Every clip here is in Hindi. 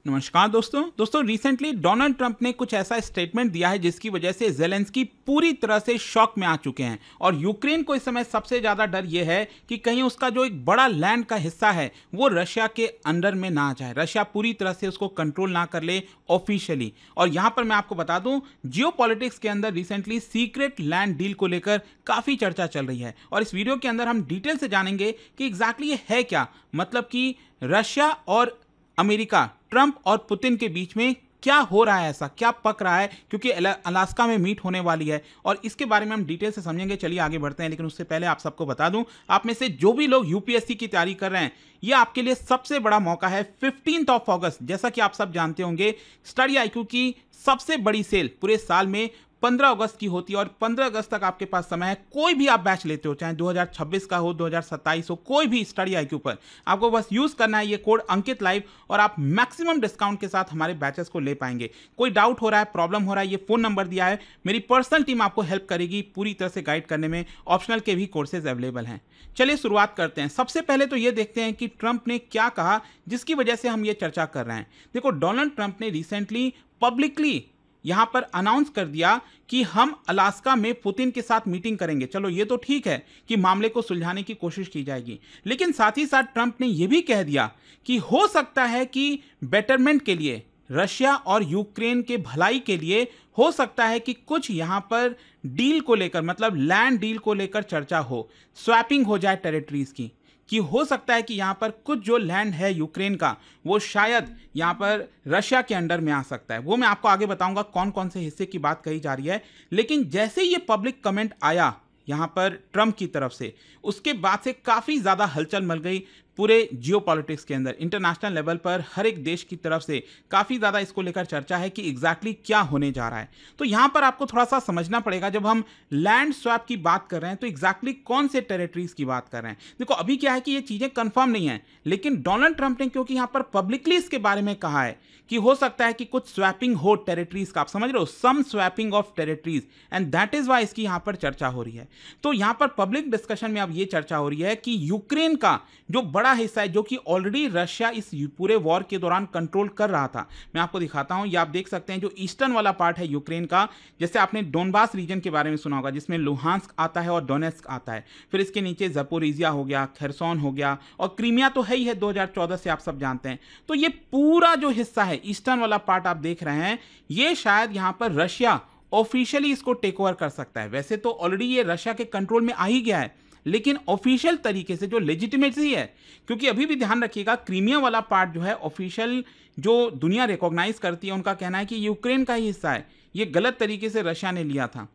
नमस्कार दोस्तों रिसेंटली डोनाल्ड ट्रंप ने कुछ ऐसा स्टेटमेंट दिया है जिसकी वजह से ज़ेलेंस्की पूरी तरह से शॉक में आ चुके हैं और यूक्रेन को इस समय सबसे ज़्यादा डर यह है कि कहीं उसका जो एक बड़ा लैंड का हिस्सा है वो रशिया के अंडर में ना आ जाए, रशिया पूरी तरह से उसको कंट्रोल ना कर ले ऑफिशियली। और यहां पर मैं आपको बता दूं, जियोपॉलिटिक्स के अंदर रिसेंटली सीक्रेट लैंड डील को लेकर काफ़ी चर्चा चल रही है और इस वीडियो के अंदर हम डिटेल से जानेंगे कि एग्जैक्टली ये है क्या, मतलब कि रशिया और अमेरिका, ट्रंप और पुतिन के बीच में क्या हो रहा है, ऐसा क्या पक रहा है, क्योंकि अलास्का में मीट होने वाली है और इसके बारे में हम डिटेल से समझेंगे। चलिए आगे बढ़ते हैं, लेकिन उससे पहले आप सबको बता दूं, आप में से जो भी लोग यूपीएससी की तैयारी कर रहे हैं, ये आपके लिए सबसे बड़ा मौका है। 15 अगस्त, जैसा कि आप सब जानते होंगे, स्टडी आईक्यू की सबसे बड़ी सेल पूरे साल में 15 अगस्त की होती है और 15 अगस्त तक आपके पास समय है। कोई भी आप बैच लेते हो, चाहे 2026 का हो, 2027 हो, कोई भी स्टडी आईक्यू पर आपको बस यूज करना है ये कोड अंकित लाइव और आप मैक्सिमम डिस्काउंट के साथ हमारे बैचेस को ले पाएंगे। कोई डाउट हो रहा है, प्रॉब्लम हो रहा है, ये फोन नंबर दिया है, मेरी पर्सनल टीम आपको हेल्प करेगी पूरी तरह से गाइड करने में। ऑप्शनल के भी कोर्सेज अवेलेबल हैं। चलिए शुरुआत करते हैं। सबसे पहले तो ये देखते हैं कि ट्रंप ने क्या कहा जिसकी वजह से हम ये चर्चा कर रहे हैं। देखो, डोनाल्ड ट्रंप ने रिसेंटली पब्लिकली यहां पर अनाउंस कर दिया कि हम अलास्का में पुतिन के साथ मीटिंग करेंगे। चलो ये तो ठीक है कि मामले को सुलझाने की कोशिश की जाएगी, लेकिन साथ ही साथ ट्रंप ने यह भी कह दिया कि हो सकता है कि बेटरमेंट के लिए, रशिया और यूक्रेन के भलाई के लिए हो सकता है कि कुछ यहां पर डील को लेकर, मतलब लैंड डील को लेकर चर्चा हो, स्वैपिंग हो जाए टेरिटरीज की, कि हो सकता है कि यहां पर कुछ जो लैंड है यूक्रेन का वो शायद यहां पर रशिया के अंडर में आ सकता है। वो मैं आपको आगे बताऊंगा कौन कौन से हिस्से की बात कही जा रही है। लेकिन जैसे ये पब्लिक कमेंट आया यहां पर ट्रंप की तरफ से, उसके बाद से काफी ज्यादा हलचल मच गई पूरे जियोपॉलिटिक्स के अंदर। इंटरनेशनल लेवल पर हर एक देश की तरफ से काफी ज्यादा इसको लेकर चर्चा है कि एग्जैक्टली क्या होने जा रहा है। तो यहां पर आपको थोड़ा सा समझना पड़ेगा, जब हम लैंड स्वैप की बात कर रहे हैं तो एग्जैक्टली कौन से टेरिटरीज की बात कर रहे हैं। देखो, अभी क्या है कि ये चीजें कंफर्म नहीं है, लेकिन डोनाल्ड ट्रंप ने क्योंकि यहां पर पब्लिकली इसके बारे में कहा है कि हो सकता है कि कुछ स्वैपिंग हो टेरिटरीज का, आप समझ रहे हो, some swapping of territories, and that is why इसकी यहां पर चर्चा हो रही है। तो यहां पर पब्लिक डिस्कशन में अब ये चर्चा हो रही है कि यूक्रेन का जो बड़ा हिस्सा है, जो कि ऑलरेडी रशिया इस पूरे वॉर के दौरान कंट्रोल कर रहा था, मैं आपको दिखाता हूं, ये आप देख सकते हैं, जो ईस्टर्न वाला पार्ट है यूक्रेन का, जैसे आपने डोनबास रीजन के बारे में सुना होगा, जिसमें लुहांस्क आता है और डोनेस्क आता है, फिर इसके नीचे ज़पोरिजिया हो गया, खेरसोन हो गया और क्रीमिया तो है ही है 2014 से, आप सब जानते हैं। तो ये पूरा जो हिस्सा है, ईस्टर्न वाला पार्ट आप देख रहे हैं, ये शायद यहां पर रशिया ऑफिशियली इसको टेक ओवर कर सकता है। वैसे तो ऑलरेडी ये रशिया के कंट्रोल में आ ही गया है, लेकिन ऑफिशियल तरीके से जो लेजिटिमेसी है, क्योंकि अभी भी ध्यान रखिएगा, क्रीमिया वाला पार्ट जो है ऑफिशियल जो दुनिया रिकॉग्नाइज करती है, उनका कहना है कि यूक्रेन का ही हिस्सा है, ये गलत तरीके से रशिया ने लिया था।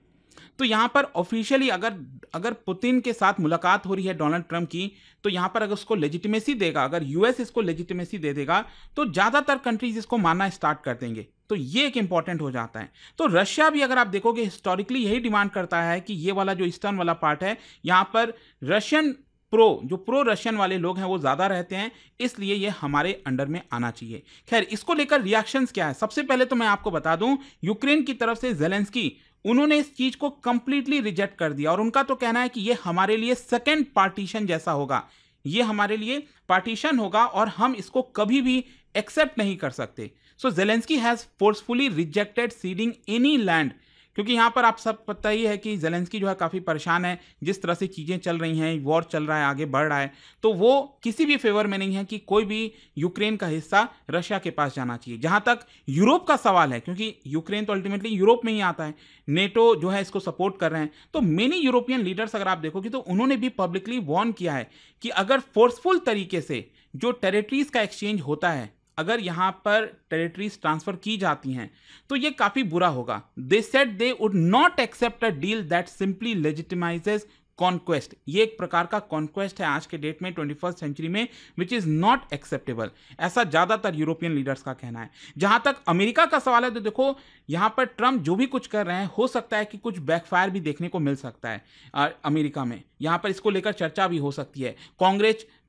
तो यहां पर ऑफिशियली अगर पुतिन के साथ मुलाकात हो रही है डोनाल्ड ट्रंप की, तो यहां पर अगर उसको लेजिटिमेसी देगा, अगर यूएस इसको लेजिटिमेसी दे देगा, तो ज्यादातर कंट्रीज इसको मानना स्टार्ट कर देंगे। तो ये एक इंपॉर्टेंट हो जाता है। तो रशिया भी, अगर आप देखोगे, हिस्टोरिकली यही डिमांड करता है कि ये वाला जो ईस्टर्न वाला पार्ट है, यहां पर रशियन जो प्रो रशियन वाले लोग हैं वो ज्यादा रहते हैं, इसलिए ये हमारे अंडर में आना चाहिए। खैर, इसको लेकर रिएक्शंस क्या है, सबसे पहले तो मैं आपको बता दूं, यूक्रेन की तरफ से ज़ेलेंस्की, उन्होंने इस चीज को कंप्लीटली रिजेक्ट कर दिया और उनका तो कहना है कि ये हमारे लिए सेकेंड पार्टीशन जैसा होगा, ये हमारे लिए पार्टीशन होगा और हम इसको कभी भी एक्सेप्ट नहीं कर सकते। So Zelensky has forcefully rejected ceding any land, क्योंकि यहां पर आप सब पता ही है कि ज़ेलेंस्की जो है काफ़ी परेशान है, जिस तरह से चीज़ें चल रही हैं, वॉर चल रहा है, आगे बढ़ रहा है, तो वो किसी भी फेवर में नहीं है कि कोई भी यूक्रेन का हिस्सा रशिया के पास जाना चाहिए। जहां तक यूरोप का सवाल है, क्योंकि यूक्रेन तो अल्टीमेटली यूरोप में ही आता है, नेटो जो है इसको सपोर्ट कर रहे हैं, तो मेनी यूरोपियन लीडर्स अगर आप देखोगे तो उन्होंने भी पब्लिकली वार्न किया है कि अगर फोर्सफुल तरीके से जो टेरिटरीज का एक्सचेंज होता है, अगर यहां पर टेरिटरीज ट्रांसफर की जाती हैं, तो ये काफी बुरा होगा। They said they would not accept a deal that simply legitimises conquest. ये एक प्रकार का कॉन्क्वेस्ट है आज के डेट में 21st सेंचुरी में, विच इज नॉट एक्सेप्टेबल, ऐसा ज्यादातर यूरोपियन लीडर्स का कहना है। जहां तक अमेरिका का सवाल है, तो देखो यहां पर ट्रंप जो भी कुछ कर रहे हैं, हो सकता है कि कुछ बैकफायर भी देखने को मिल सकता है अमेरिका में, यहाँ पर इसको लेकर चर्चा भी हो सकती है।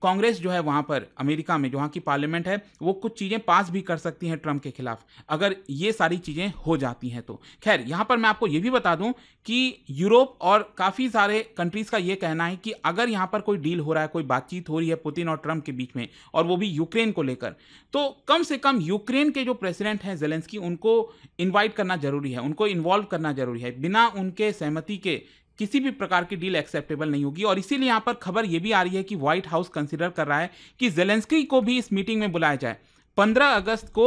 कांग्रेस जो है वहाँ पर अमेरिका में, जो वहाँ की पार्लियामेंट है, वो कुछ चीज़ें पास भी कर सकती हैं ट्रंप के खिलाफ, अगर ये सारी चीज़ें हो जाती हैं तो। खैर, यहाँ पर मैं आपको ये भी बता दूं कि यूरोप और काफ़ी सारे कंट्रीज़ का ये कहना है कि अगर यहाँ पर कोई डील हो रहा है, कोई बातचीत हो रही है पुतिन और ट्रंप के बीच में, और वो भी यूक्रेन को लेकर, तो कम से कम यूक्रेन के जो प्रेसिडेंट हैं ज़ेलेंस्की, उनको इन्वाइट करना जरूरी है, उनको इन्वॉल्व करना जरूरी है। बिना उनके सहमति के किसी भी प्रकार की डील एक्सेप्टेबल नहीं होगी। और इसीलिए यहाँ पर खबर ये भी आ रही है कि व्हाइट हाउस कंसिडर कर रहा है कि ज़ेलेंस्की को भी इस मीटिंग में बुलाया जाए। 15 अगस्त को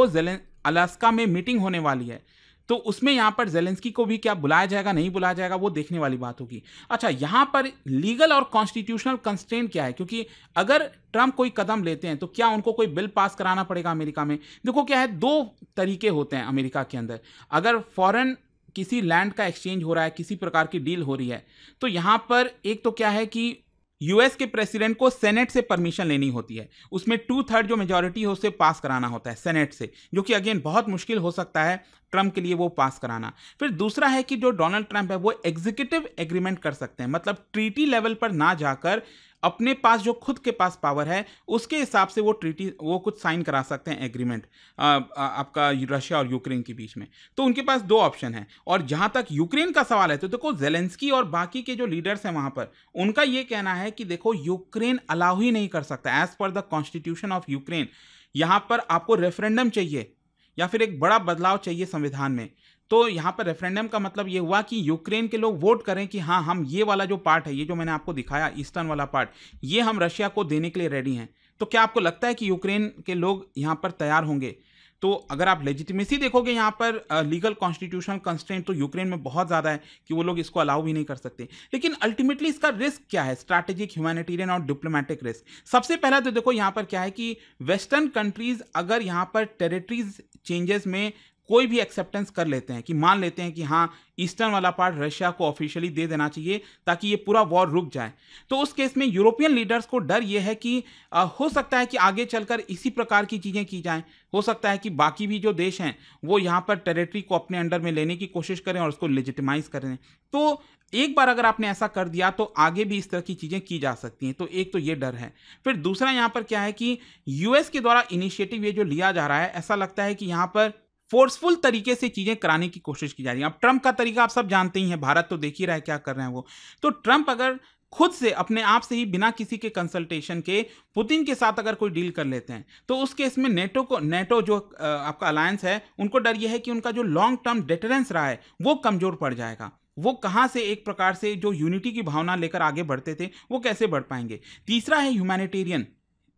अलास्का में मीटिंग होने वाली है, तो उसमें यहाँ पर ज़ेलेंस्की को भी क्या बुलाया जाएगा, नहीं बुलाया जाएगा, वो देखने वाली बात होगी। अच्छा, यहाँ पर लीगल और कॉन्स्टिट्यूशनल कंस्ट्रेंट क्या है, क्योंकि अगर ट्रंप कोई कदम लेते हैं तो क्या उनको कोई बिल पास कराना पड़ेगा अमेरिका में? देखो क्या है, 2 तरीके होते हैं अमेरिका के अंदर। अगर फॉरेन किसी लैंड का एक्सचेंज हो रहा है, किसी प्रकार की डील हो रही है, तो यहाँ पर एक तो क्या है कि यूएस के प्रेसिडेंट को सेनेट से परमिशन लेनी होती है, उसमें 2/3 जो मेजॉरिटी है उसे पास कराना होता है सेनेट से, जो कि अगेन बहुत मुश्किल हो सकता है ट्रंप के लिए वो पास कराना। फिर दूसरा है कि जो डोनाल्ड ट्रंप है वो एग्जीक्यूटिव एग्रीमेंट कर सकते हैं, मतलब ट्रीटी लेवल पर ना जाकर अपने पास जो खुद के पास पावर है उसके हिसाब से वो कुछ साइन करा सकते हैं एग्रीमेंट आपका रशिया और यूक्रेन के बीच में। तो उनके पास 2 ऑप्शन है। और जहां तक यूक्रेन का सवाल है तो देखो, ज़ेलेंस्की और बाकी के जो लीडर्स हैं वहां पर, उनका ये कहना है कि देखो, यूक्रेन अलाउ ही नहीं कर सकता as per the constitution of Ukraine. यहां पर आपको रेफरेंडम चाहिए या फिर एक बड़ा बदलाव चाहिए संविधान में। तो यहाँ पर रेफरेंडम का मतलब ये हुआ कि यूक्रेन के लोग वोट करें कि हाँ, हम ये वाला जो पार्ट है, ये जो मैंने आपको दिखाया ईस्टर्न वाला पार्ट, ये हम रशिया को देने के लिए रेडी हैं। तो क्या आपको लगता है कि यूक्रेन के लोग यहाँ पर तैयार होंगे? तो अगर आप लेजिटिमेसी देखोगे यहाँ पर लीगल कॉन्स्टिट्यूशनल कंस्ट्रेंट, तो यूक्रेन में बहुत ज़्यादा है कि वो लोग इसको अलाउ भी नहीं कर सकते। लेकिन अल्टीमेटली इसका रिस्क क्या है, स्ट्रैटेजिक, ह्यूमैनिटेरियन और डिप्लोमेटिक रिस्क? सबसे पहला तो देखो यहाँ पर क्या है कि वेस्टर्न कंट्रीज अगर यहाँ पर टेरिटरीज चेंजेस में कोई भी एक्सेप्टेंस कर लेते हैं, कि मान लेते हैं कि हाँ, ईस्टर्न वाला पार्ट रशिया को ऑफिशियली दे देना चाहिए ताकि ये पूरा वॉर रुक जाए, तो उस केस में यूरोपियन लीडर्स को डर ये है कि हो सकता है कि आगे चलकर इसी प्रकार की चीज़ें की जाएं। हो सकता है कि बाकी भी जो देश हैं वो यहाँ पर टेरिटरी को अपने अंडर में लेने की कोशिश करें और उसको लेजिटिमाइज करें। तो एक बार अगर आपने ऐसा कर दिया तो आगे भी इस तरह की चीज़ें की जा सकती हैं। तो एक तो ये डर है। फिर दूसरा यहाँ पर क्या है कि यूएस के द्वारा इनिशिएटिव ये जो लिया जा रहा है, ऐसा लगता है कि यहाँ पर फोर्सफुल तरीके से चीजें कराने की कोशिश की जा रही है। अब ट्रंप का तरीका आप सब जानते ही हैं, भारत तो देख ही रहा है क्या कर रहे हैं वो। तो ट्रंप अगर खुद से अपने आप से ही बिना किसी के कंसल्टेशन के पुतिन के साथ अगर कोई डील कर लेते हैं, तो उस केस में नेटो जो आपका अलायंस है, उनको डर यह है कि उनका जो लॉन्ग टर्म डिटरेंस रहा है वो कमजोर पड़ जाएगा। वो कहां से एक प्रकार से जो यूनिटी की भावना लेकर आगे बढ़ते थे वो कैसे बढ़ पाएंगे। तीसरा है ह्यूमैनिटेरियन,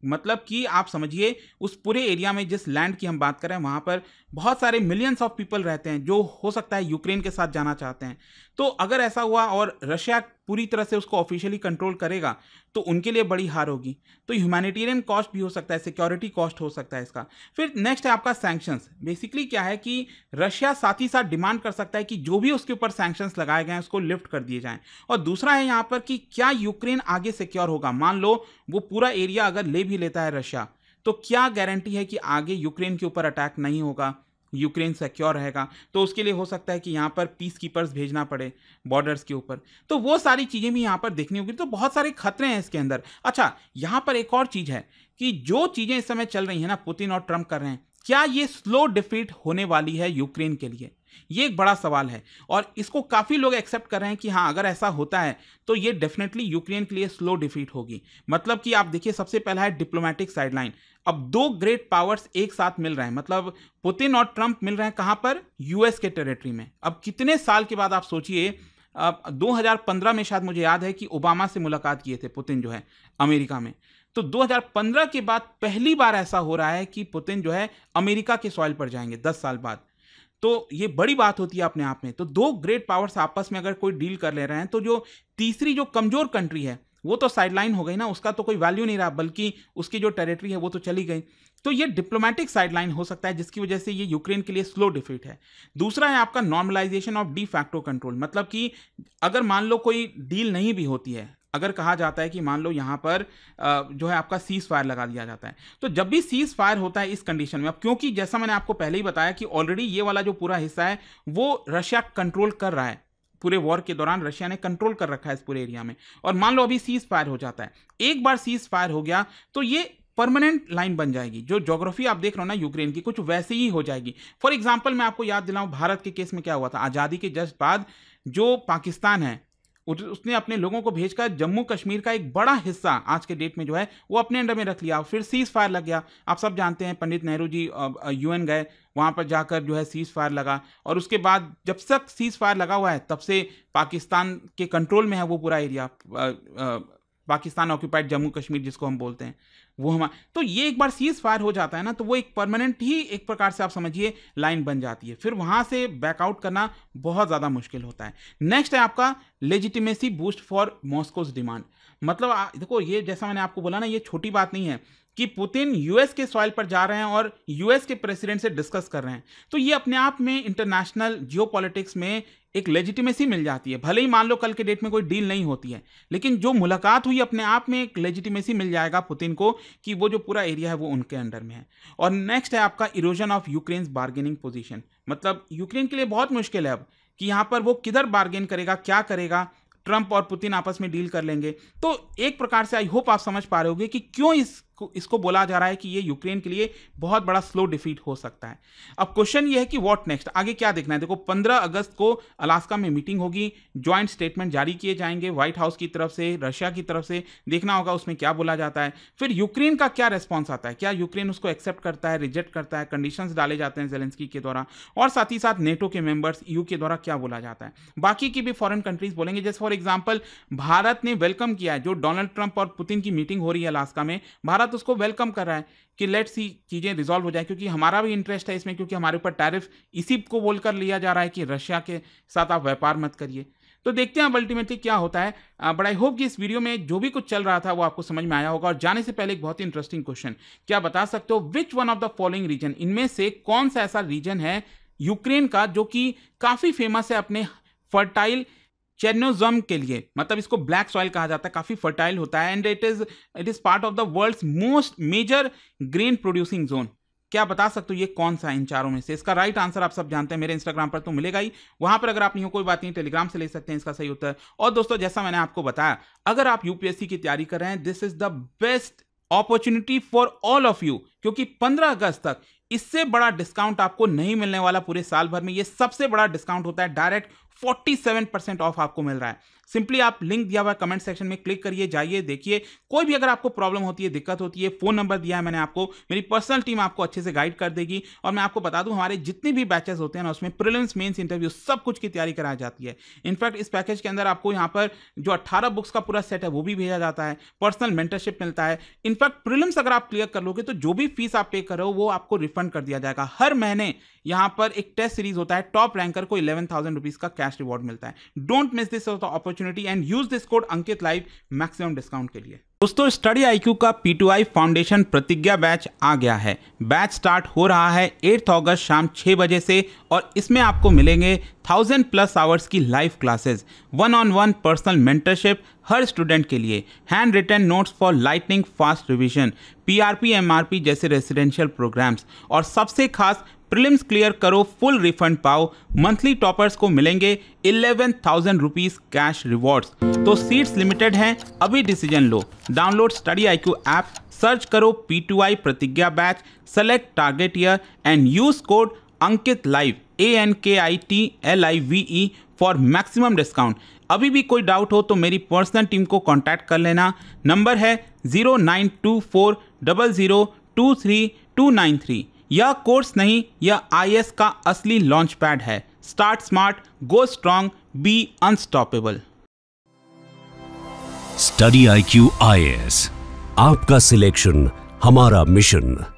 मतलब कि आप समझिए उस पूरे एरिया में, जिस लैंड की हम बात कर रहे हैं, वहाँ पर बहुत सारे मिलियंस ऑफ पीपल रहते हैं जो हो सकता है यूक्रेन के साथ जाना चाहते हैं। तो अगर ऐसा हुआ और रशिया पूरी तरह से उसको ऑफिशियली कंट्रोल करेगा तो उनके लिए बड़ी हार होगी। तो ह्यूमैनिटेरियन कॉस्ट भी हो सकता है, सिक्योरिटी कॉस्ट हो सकता है इसका। फिर नेक्स्ट है आपका सैंक्शंस। बेसिकली क्या है कि रशिया साथ ही साथ डिमांड कर सकता है कि जो भी उसके ऊपर सैंक्शंस लगाए गए हैं उसको लिफ्ट कर दिए जाएं। और दूसरा है यहाँ पर कि क्या यूक्रेन आगे सिक्योर होगा। मान लो वो पूरा एरिया अगर ले भी लेता है रशिया, तो क्या गारंटी है कि आगे यूक्रेन के ऊपर अटैक नहीं होगा, यूक्रेन सिक्योर रहेगा। तो उसके लिए हो सकता है कि यहाँ पर पीस कीपर्स भेजना पड़े बॉर्डर्स के ऊपर। तो वो सारी चीज़ें भी यहाँ पर देखनी होगी। तो बहुत सारे खतरे हैं इसके अंदर। अच्छा, यहाँ पर एक और चीज़ है कि जो चीज़ें इस समय चल रही हैं ना, पुतिन और ट्रंप कर रहे हैं, क्या ये स्लो डिफीट होने वाली है यूक्रेन के लिए? ये एक बड़ा सवाल है और इसको काफ़ी लोग एक्सेप्ट कर रहे हैं कि हाँ, अगर ऐसा होता है तो ये डेफिनेटली यूक्रेन के लिए स्लो डिफीट होगी। मतलब कि आप देखिए, सबसे पहला है डिप्लोमेटिक साइडलाइन। अब 2 ग्रेट पावर्स एक साथ मिल रहे हैं, मतलब पुतिन और ट्रंप मिल रहे हैं कहां पर? यूएस के टेरिटरी में। अब कितने साल के बाद आप सोचिए, 2015 में शायद मुझे याद है कि ओबामा से मुलाकात किए थे पुतिन जो है अमेरिका में। तो 2015 के बाद पहली बार ऐसा हो रहा है कि पुतिन जो है अमेरिका के सॉइल पर जाएंगे 10 साल बाद। तो ये बड़ी बात होती है अपने आप में। तो 2 ग्रेट पावर्स आपस में अगर कोई डील कर ले रहे हैं, तो जो तीसरी जो कमजोर कंट्री है वो तो साइडलाइन हो गई ना, उसका तो कोई वैल्यू नहीं रहा, बल्कि उसकी जो टेरिटरी है वो तो चली गई। तो ये डिप्लोमेटिक साइडलाइन हो सकता है जिसकी वजह से ये यूक्रेन के लिए स्लो डिफीट है। दूसरा है आपका normalisation of de facto control. मतलब कि अगर मान लो कोई डील नहीं भी होती है, अगर कहा जाता है कि मान लो यहाँ पर जो है आपका सीज फायर लगा दिया जाता है, तो जब भी सीज फायर होता है इस कंडीशन में, अब क्योंकि जैसा मैंने आपको पहले ही बताया कि ऑलरेडी ये वाला जो पूरा हिस्सा है वो रशिया कंट्रोल कर रहा है, पूरे वॉर के दौरान रशिया ने कंट्रोल कर रखा है इस पूरे एरिया में। और मान लो अभी सीज फायर हो जाता है, एक बार सीज फायर हो गया तो ये परमानेंट लाइन बन जाएगी। जो ज्योग्राफी आप देख रहे हो ना यूक्रेन की, कुछ वैसे ही हो जाएगी। फॉर एग्जाम्पल मैं आपको याद दिलाऊं, भारत के केस में क्या हुआ था, आज़ादी के जस्ट बाद जो पाकिस्तान है उसने अपने लोगों को भेजकर जम्मू कश्मीर का एक बड़ा हिस्सा आज के डेट में जो है वो अपने अंडर में रख लिया, फिर सीज फायर लग गया। आप सब जानते हैं पंडित नेहरू जी यूएन गए, वहाँ पर जाकर जो है सीज फायर लगा, और उसके बाद जब तक सीज फायर लगा हुआ है तब से पाकिस्तान के कंट्रोल में है वो पूरा एरिया, पाकिस्तान ऑक्यूपाइड जम्मू कश्मीर जिसको हम बोलते हैं वो हमारा। तो ये एक बार सीज फायर हो जाता है ना, तो वो एक परमानेंट ही एक प्रकार से आप समझिए लाइन बन जाती है, फिर वहां से बैकआउट करना बहुत ज़्यादा मुश्किल होता है। नेक्स्ट है आपका लेजिटिमेसी बूस्ट फॉर मॉस्कोज डिमांड। मतलब देखो, ये जैसा मैंने आपको बोला ना, ये छोटी बात नहीं है कि पुतिन यूएस के सॉइल पर जा रहे हैं और यूएस के प्रेसिडेंट से डिस्कस कर रहे हैं, तो ये अपने आप में इंटरनेशनल जियोपॉलिटिक्स में एक लेजिटिमेसी मिल जाती है। भले ही मान लो कल के डेट में कोई डील नहीं होती है, लेकिन जो मुलाकात हुई अपने आप में एक लेजिटिमेसी मिल जाएगा पुतिन को कि वो जो पूरा एरिया है वो उनके अंडर में है। और नेक्स्ट है आपका erosion of Ukraine bargaining position. मतलब यूक्रेन के लिए बहुत मुश्किल है अब कि यहाँ पर वो किधर बार्गेन करेगा, क्या करेगा। ट्रंप और पुतिन आपस में डील कर लेंगे। तो एक प्रकार से आई होप आप समझ पा रहे होगे कि क्यों इसको बोला जा रहा है कि ये यूक्रेन के लिए बहुत बड़ा स्लो डिफीट हो सकता है। अब क्वेश्चन ये है कि व्हाट नेक्स्ट, आगे क्या देखना है। देखो 15 अगस्त को अलास्का में मीटिंग होगी, ज्वाइंट स्टेटमेंट जारी किए जाएंगे व्हाइट हाउस की तरफ से, रशिया की तरफ से। देखना होगा उसमें क्या बोला जाता है। फिर यूक्रेन का क्या रेस्पॉन्स आता है, क्या यूक्रेन उसको एक्सेप्ट करता है, रिजेक्ट करता है, कंडीशंस डाले जाते हैं जेलेंस्की के द्वारा, और साथ ही साथ नेटो के मेंबर्स ईयू के द्वारा क्या बोला जाता है। बाकी की भी फॉरेन कंट्रीज बोलेंगे। जैसे फॉर एग्जाम्पल भारत ने वेलकम किया है, जो डोनाल्ड ट्रंप और पुतिन की मीटिंग हो रही है अलास्का में, भारत उसको वेलकम कर रहा है कि लेट्स सी चीजें रिजॉल्व हो जाए, क्योंकि हमारा भी इंटरेस्ट है इसमें, क्योंकि हमारे ऊपर टैरिफ इसी को बोलकर लिया जा रहा है कि रशिया के साथ आप व्यापार मत करिए। तो देखते हैं अब अल्टीमेटली क्या होता है। बट आई होप कि इस वीडियो में जो भी कुछ चल रहा था वो आपको समझ में आया होगा। और जाने से पहले एक बहुत ही इंटरेस्टिंग क्वेश्चन, क्या बता सकते हो which one of the following region, इनमें से कौन सा ऐसा रीजन है यूक्रेन का जो कि काफी फेमस है अपने फर्टाइल चेर्नोजम के लिए। मतलब इसको ब्लैक सॉइल कहा जाता है, काफी फर्टाइल होता है, and it is part of the world's most major grain producing zone. क्या बता सकते हो ये कौन सा है इन चारों में से? इसका राइट आंसर आप सब जानते हैं, मेरे इंस्टाग्राम पर तो मिलेगा ही, वहां पर अगर आप नहीं हो कोई बात नहीं, टेलीग्राम से ले सकते हैं इसका सही उत्तर। और दोस्तों जैसा मैंने आपको बताया, अगर आप यूपीएससी की तैयारी कर रहे हैं, this is the best opportunity for all of you, क्योंकि 15 अगस्त तक इससे बड़ा डिस्काउंट आपको नहीं मिलने वाला पूरे साल भर में। ये सबसे बड़ा डिस्काउंट होता है, डायरेक्ट 47% ऑफ आपको मिल रहा है। सिंपली आप लिंक दिया हुआ कमेंट सेक्शन में क्लिक करिए, जाइए देखिए। कोई भी अगर आपको प्रॉब्लम होती है, दिक्कत होती है, फोन नंबर दिया है मैंने आपको, मेरी पर्सनल टीम आपको अच्छे से गाइड कर देगी। और मैं आपको बता दूं, हमारे जितने भी बैचेस होते हैं ना, उसमें प्रीलिम्स, मेंस, इंटरव्यू सब कुछ की तैयारी कराई जाती है। इनफैक्ट इस पैकेज के अंदर आपको यहाँ पर जो 18 बुक्स का पूरा सेट है वो भी भेजा जाता है, पर्सनल मेंटरशिप मिलता है। इनफैक्ट प्रीलिम्स अगर आप क्लियर कर लोगे तो जो भी फीस आप पे कर रहे हो वो आपको रिफंड कर दिया जाएगा। हर महीने यहाँ पर एक टेस्ट सीरीज होता है, टॉप रैंकर को 11,000 रुपीज का कैश रिवॉर्ड मिलता है। Don't miss this opportunity and use this code Ankit live maximum discount के लिए। दोस्तों स्टडी आईक्यू का P2I फाउंडेशन प्रतिज्ञा बैच आ गया है। बैच स्टार्ट हो रहा है 8 अगस्त शाम 6 बजे से, और इसमें आपको मिलेंगे 1000+ आवर्स की live classes, 1-on-1 personal mentorship हर स्टूडेंट के लिए, hand written notes for lightning fast revision, PRP MRP जैसे रेसिडेंशियल प्रोग्राम्स, और सबसे खास प्रीलिम्स क्लियर करो फुल रिफंड पाओ। मंथली टॉपर्स को मिलेंगे 11,000 रुपीज कैश रिवॉर्ड्स। तो सीट्स लिमिटेड हैं, अभी डिसीजन लो। Download study IQ app, search करो P2I Pratigya batch, select target year and use code Ankit live ANKITLIVE for maximum discount. अभी भी कोई डाउट हो तो मेरी पर्सनल टीम को कांटेक्ट कर लेना। नंबर है 092400239293। यह कोर्स नहीं, यह IS का असली लॉन्च पैड है। Start smart, go strong, be unstoppable. Study IQ IS, आपका सिलेक्शन हमारा मिशन।